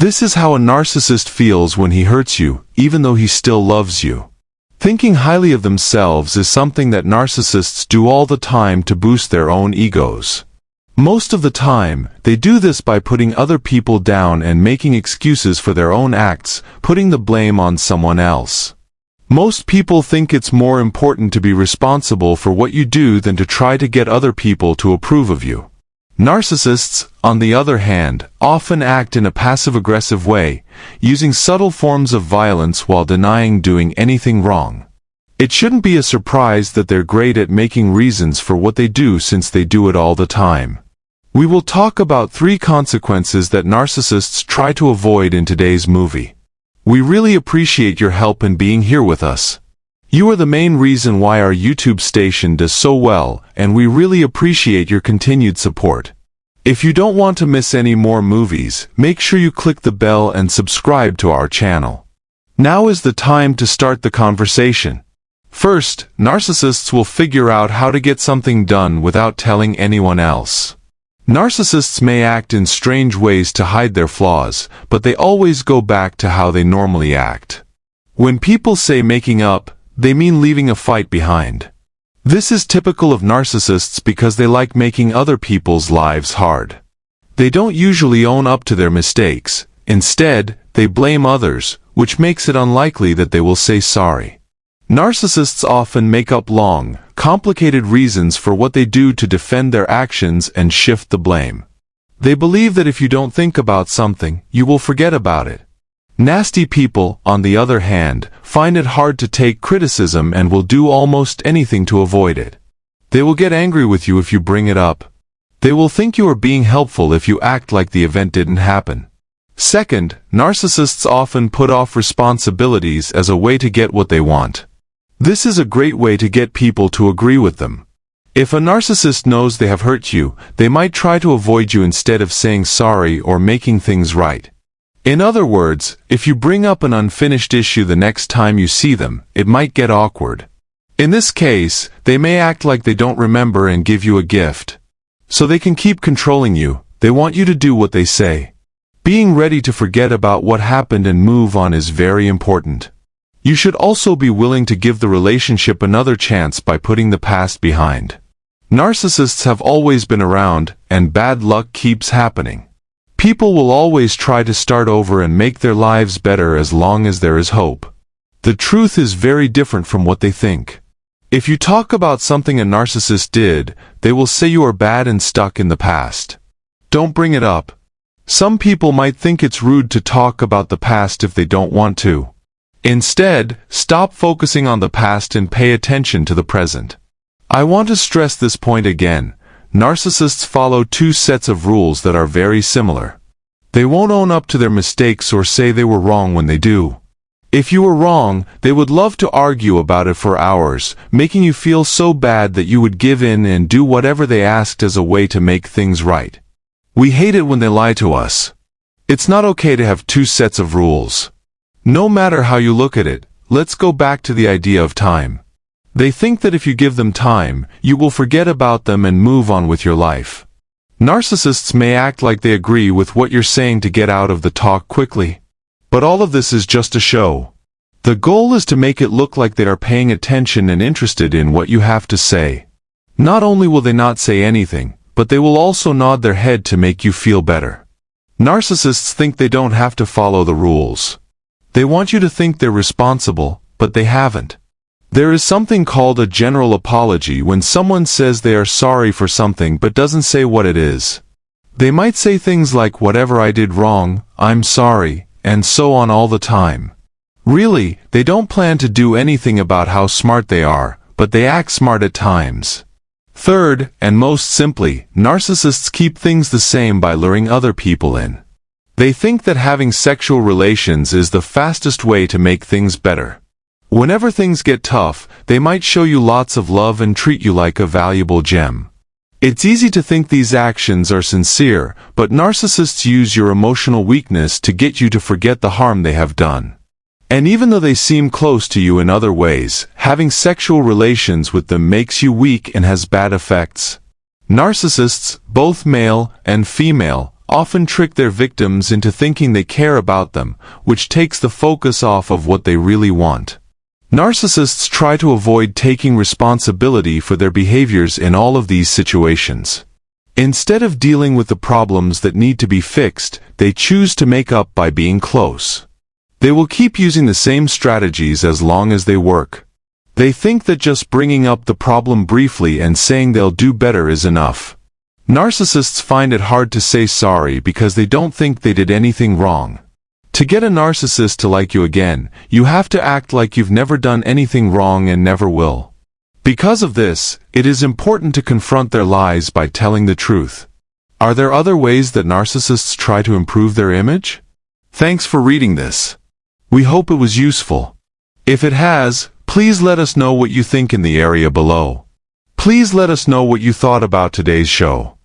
This is how a narcissist feels when he hurts you, even though he still loves you. Thinking highly of themselves is something that narcissists do all the time to boost their own egos. Most of the time, they do this by putting other people down and making excuses for their own acts, putting the blame on someone else. Most people think it's more important to be responsible for what you do than to try to get other people to approve of you. Narcissists, on the other hand, often act in a passive-aggressive way, using subtle forms of violence while denying doing anything wrong. It shouldn't be a surprise that they're great at making reasons for what they do since they do it all the time. We will talk about 3 consequences that narcissists try to avoid in today's movie. We really appreciate your help in being here with us. You are the main reason why our YouTube station does so well, and we really appreciate your continued support. If you don't want to miss any more movies, make sure you click the bell and subscribe to our channel. Now is the time to start the conversation. First, narcissists will figure out how to get something done without telling anyone else. Narcissists may act in strange ways to hide their flaws, but they always go back to how they normally act. When people say making up, they mean leaving a fight behind. This is typical of narcissists because they like making other people's lives hard. They don't usually own up to their mistakes. Instead, they blame others, which makes it unlikely that they will say sorry. Narcissists often make up long, complicated reasons for what they do to defend their actions and shift the blame. They believe that if you don't think about something, you will forget about it. Nasty people, on the other hand, find it hard to take criticism and will do almost anything to avoid it. They will get angry with you if you bring it up. They will think you are being helpful if you act like the event didn't happen. Second, narcissists often put off responsibilities as a way to get what they want. This is a great way to get people to agree with them. If a narcissist knows they have hurt you, they might try to avoid you instead of saying sorry or making things right. In other words, if you bring up an unfinished issue the next time you see them, it might get awkward. In this case, they may act like they don't remember and give you a gift. So they can keep controlling you. They want you to do what they say. Being ready to forget about what happened and move on is very important. You should also be willing to give the relationship another chance by putting the past behind. Narcissists have always been around, and bad luck keeps happening. People will always try to start over and make their lives better as long as there is hope. The truth is very different from what they think. If you talk about something a narcissist did, they will say you are bad and stuck in the past. Don't bring it up. Some people might think it's rude to talk about the past if they don't want to. Instead, stop focusing on the past and pay attention to the present. I want to stress this point again. Narcissists follow 2 sets of rules that are very similar. They won't own up to their mistakes or say they were wrong when they do. If you were wrong, they would love to argue about it for hours, making you feel so bad that you would give in and do whatever they asked as a way to make things right. We hate it when they lie to us. It's not okay to have 2 sets of rules. No matter how you look at it, let's go back to the idea of time. They think that if you give them time, you will forget about them and move on with your life. Narcissists may act like they agree with what you're saying to get out of the talk quickly. But all of this is just a show. The goal is to make it look like they are paying attention and interested in what you have to say. Not only will they not say anything, but they will also nod their head to make you feel better. Narcissists think they don't have to follow the rules. They want you to think they're responsible, but they haven't. There is something called a general apology when someone says they are sorry for something but doesn't say what it is. They might say things like whatever I did wrong, I'm sorry, and so on all the time. Really, they don't plan to do anything about how smart they are, but they act smart at times. Third, and most simply, narcissists keep things the same by luring other people in. They think that having sexual relations is the fastest way to make things better. Whenever things get tough, they might show you lots of love and treat you like a valuable gem. It's easy to think these actions are sincere, but narcissists use your emotional weakness to get you to forget the harm they have done. And even though they seem close to you in other ways, having sexual relations with them makes you weak and has bad effects. Narcissists, both male and female, often trick their victims into thinking they care about them, which takes the focus off of what they really want. Narcissists try to avoid taking responsibility for their behaviors in all of these situations. Instead of dealing with the problems that need to be fixed, they choose to make up by being close. They will keep using the same strategies as long as they work. They think that just bringing up the problem briefly and saying they'll do better is enough. Narcissists find it hard to say sorry because they don't think they did anything wrong. To get a narcissist to like you again, you have to act like you've never done anything wrong and never will. Because of this, it is important to confront their lies by telling the truth. Are there other ways that narcissists try to improve their image? Thanks for reading this. We hope it was useful. If it has, please let us know what you think in the area below. Please let us know what you thought about today's show.